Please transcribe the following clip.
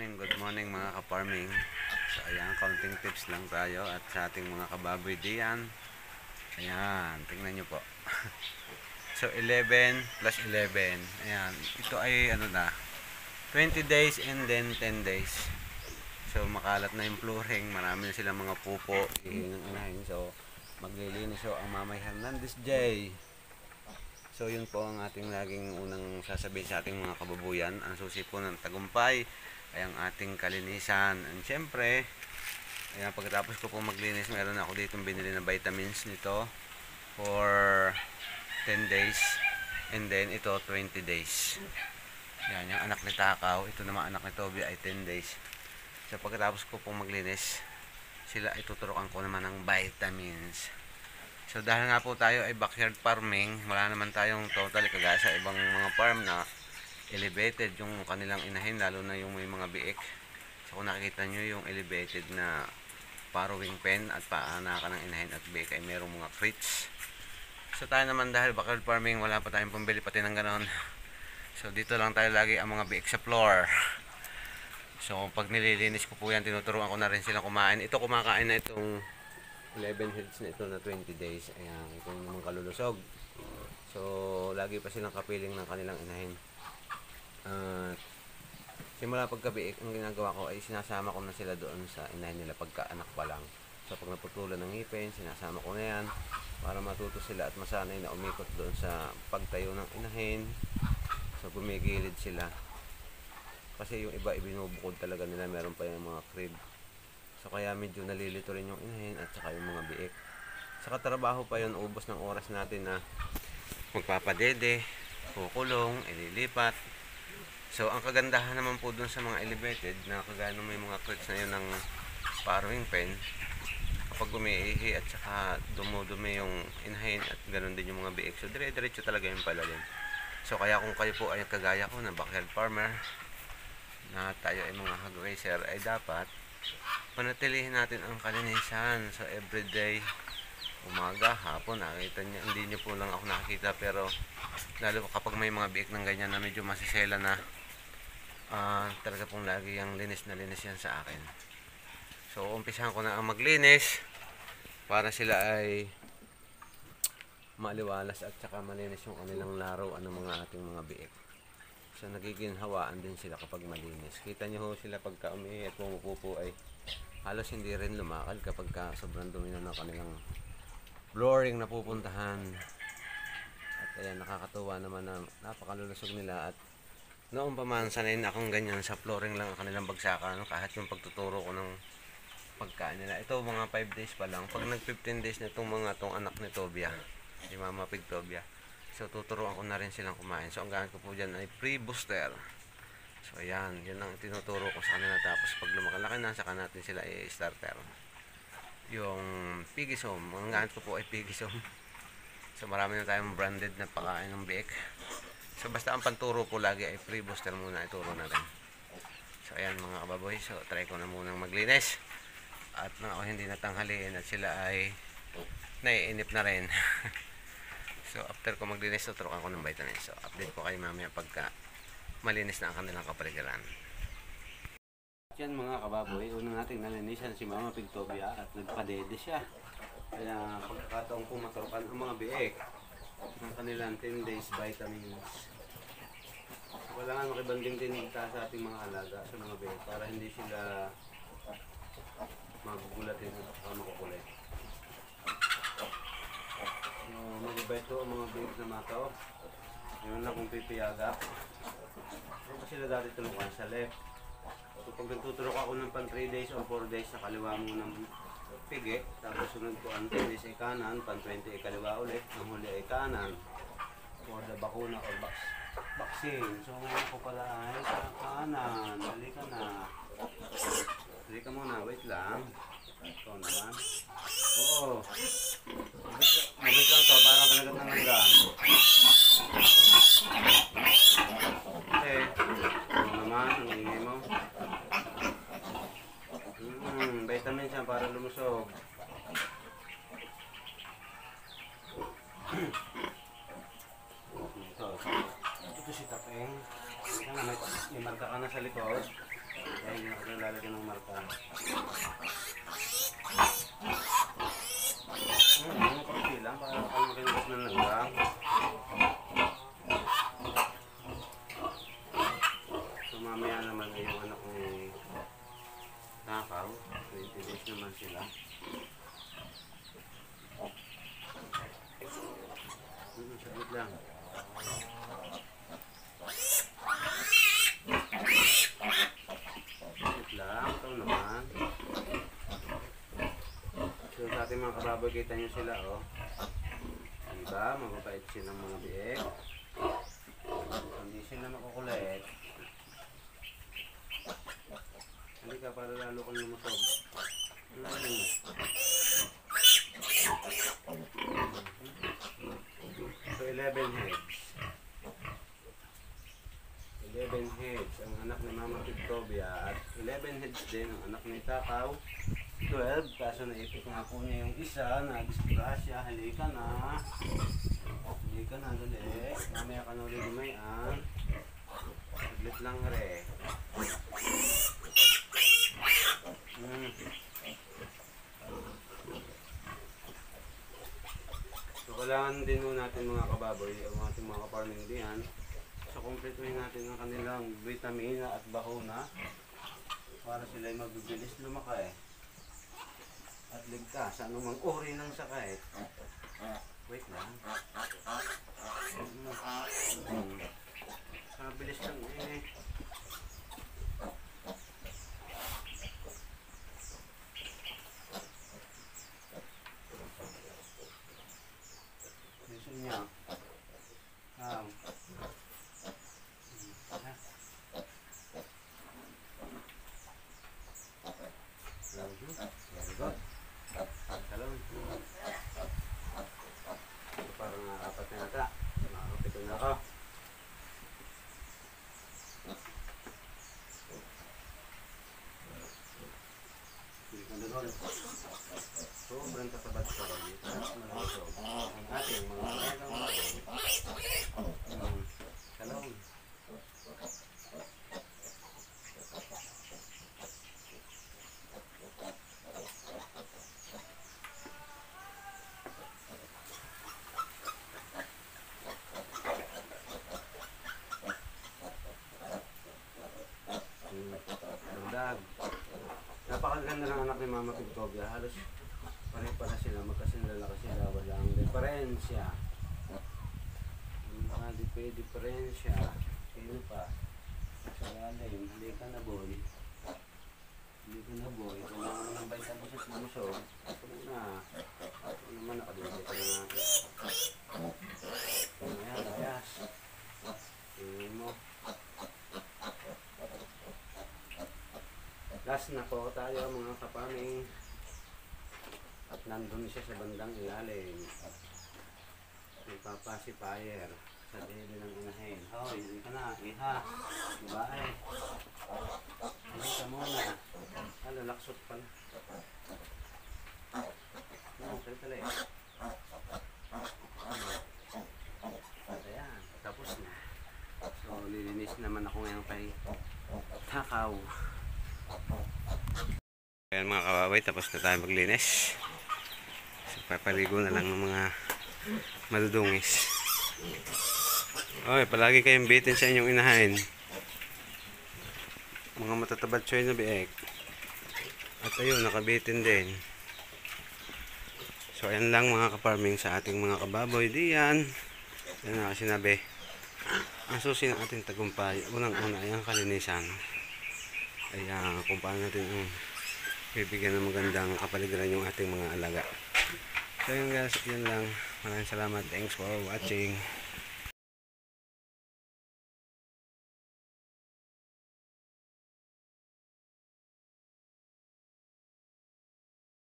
morning mga ka-farming. So ayan, counting tips lang tayo at sa ating mga kababoy diyan. Ayan, tingnan nyo po. So 11 plus 11. Ayan, ito ay ano na, 20 days and then 10 days. So makalat na yung flooring, marami na silang mga pupo, inahin. So maglilinis so ang Mamay Hernandez J. So yun po ang ating laging unang sasabihin sa ating mga kababuyan. Ang susi po ng tagumpay ay ang ating kalinisan. And syempre, ayan, pagkatapos ko po maglinis, meron ako dito binili na vitamins nito for 10 days. And then ito 20 days. Yan, yung anak ni Takaw. Ito naman anak ni Toby ay 10 days. So pagkatapos ko po maglinis, sila ituturukan ko naman ng vitamins. So dahil nga po tayo ay backyard farming, wala naman tayong totally kagaya sa ibang mga farm na elevated yung kanilang inahin, lalo na yung may mga biik. So kung nakikita nyo yung elevated na farrowing pen at paanakan ng inahin at biik ay merong mga crates. So tayo naman dahil backyard farming, wala pa tayong pambili pati ng ganon. So dito lang tayo lagi ang mga biik sa floor. So pag nililinis ko po yan, tinuturuan ko na rin silang kumain. Ito kumakain na itong 11 heads na ito na 20 days. Ayan, ito yung kalulusog. So lagi pa silang kapiling ng kanilang inahin. Simula pagkabiik, ang ginagawa ko ay sinasama ko na sila doon sa inahin nila pagka-anak pa lang. So pag naputulan ng ngipin, sinasama ko na yan para matuto sila at masanay na umikot doon sa pagtayo ng inahin. So gumigilid sila. Kasi yung iba ibinubukod talaga nila, meron pa yung mga crib. So kaya medyo nalilito rin yung inahin at saka yung mga biik. Sa katrabaho pa yun, ubos ng oras natin na magpapadede, kukulong, ililipat. So ang kagandahan naman po dun sa mga elevated na kagaya may mga crates na yun ng farrowing pen, kapag umiihi at saka dumudumi yung inahin at ganoon din yung mga biik, so dire-diretso talaga yung palalim. So kaya kung kayo po ay kagaya ko na backyard farmer, na tayo ay mga hog raiser, ay dapat panatilihin natin ang kalinisan. So everyday, umaga, hapon, nakita niyo, hindi niyo po lang ako nakikita, pero lalo kapag may mga biik ng ganyan na medyo masisela na, talaga pong lagi yung linis na linis yan sa akin. So umpisahan ko na ang maglinis para sila ay maliwalas at saka malinis yung kanilang laruan ng mga ating mga biik. So nagiginhawaan din sila kapag malinis. Kita nyo ho sila pagka umihi at pumupupo ay halos hindi rin lumakad kapag sobrang dumi na ng kanilang flooring na pupuntahan. At ayan, nakakatuwa naman na napakalulusog nila. At noong pa man, sanay na akong ganyan sa flooring lang ang kanilang bagsakan, kahit yung pagtuturo ko ng pagkain nila. Ito mga 5 days pa lang. Pag nag 15 days na itong anak ni Tobia, si Mama Pig Tobia, so tuturuan ko na rin silang kumain. So ang gamit ko po dyan ay pre-booster. So ayan, yun ang tinuturo ko sa kanila. Tapos pag lumakalaki na, saka natin sila i-starter. Yung Pigisom, ang gamit ko po ay Pigisom. So marami na tayong branded na pakain ng biik. So basta ang panturo ko lagi ay pre-booster muna, ituro na rin. So ayan mga kababoy, so try ko na munang maglinis. At na ako hindi natanghaliin at sila ay naiinip na rin. So after ko maglinis, tuturukan ko ng vitamins. So update ko kayo mamaya pagka malinis na ang kanilang kapaligiran. Yan mga kababoy, unang natin nalinisan si Mama Pig Tobia at nagpadede siya. Kaya pagkakataong pumaturukan ang mga biik ng kanilang 10 days vitamins. So wala nga makibanding din sa ating mga alaga sa mga biik para hindi sila magugulatin at makukulit. So magabay ito ang mga biik na mataw. Yun lang kung pipiyaga. So sila dati tulungan sa left. So pag nagtuturok ako ng pan 3 days or 4 days sa kaliwa mo ng pigi, tapos sunod ko ang 10 days ay kanan, pan 20 ay kaliwa ulit, ang huli ay kanan for the bakuna or vaccine. So ngayon ko pala ay sa kanan. Dali ka na. Dali ka muna, wait lang. Ito naman. Oo. Mabit lang ito, parang kanagat ng hanggang. Okay. Ito naman, ang ingay mo. Vitamins yan para lumusog. Ito si Tapeng. May marka ka na sa likod. Kaya hindi na ako lalagyan ng marka. Kaunti lang para makinis na lang. So mamaya naman yung anak ni Takaw, 20 days naman sila. Saglit lang. Saglit lang, ito naman. So sa ating mga kababoy, kita nyo sila, oh. Diba? Mababait silang mga biek. Hindi sila makukulit. Hindi ka para lalo kang lumusog. So 11 heads. 11 heads ang anak ni Mama Victoria at 11 heads din ang anak ni Takaw. 12, kaso naipit nga po niya yung isa, na-disgrasya. Halika na. Halika na, dali. Mamaya ka na ulit lumayan. Saglit lang re. So kailangan din mo natin mga kababoy, ang ating mga kaparming diyan. So kumpletuhin natin ang kanilang vitamina at bakuna para sila ay magbibilis lumaki at ligtas sa anumang uri ng sakit. Wait lang. Bilis lang eh. Gusto niya. Very good. Talon. Parang apat na yata. Nakakapito na ako. Hindi ka na doon. Sobrang tatabat sa kanya. Malasog. Ang ating mga talagang talon. Napakaganda ng anak ni Mama Victoria. Halos pare-para sila, magkasinlalaki sila, walang diferensya. Diferensya. Sino pa? Sa lalim, halika na boy. Halika na boy. Kailangan mo ng vitamins at busog. Ito na. Ito naman, nakadulog ka na natin. Ayan, ayas. Tingin mo. Last na po tayo mga kapaming. At nandun siya sa bandang ilalim. Nagpapasipayer sa dili ng inahin. Hoy, hindi ka na, iha. Diba eh? Hindi ka muna. Lalaksot pala. Tali-tali. Ayan, tapos na. So, lilinis naman ako ngayon kay Takaw. Ayan mga kawaway, tapos na tayo maglinis. So, papaligo na lang ng mga madudungis. Okay, palagi kayong bitin sa inyong inahain. Mga matatabad choy na biek. At ayun, nakabitin din. So ayan lang mga kaparming sa ating mga kababoy diyan. Yan na sinabi. Ang susi ng ating tagumpay, unang-una ay ang kalinisan. Ayan, kung paano natin bibigyan ng magandang kapaligiran yung ating mga alaga. So yun guys, yun lang. Maraming salamat. Thanks for watching.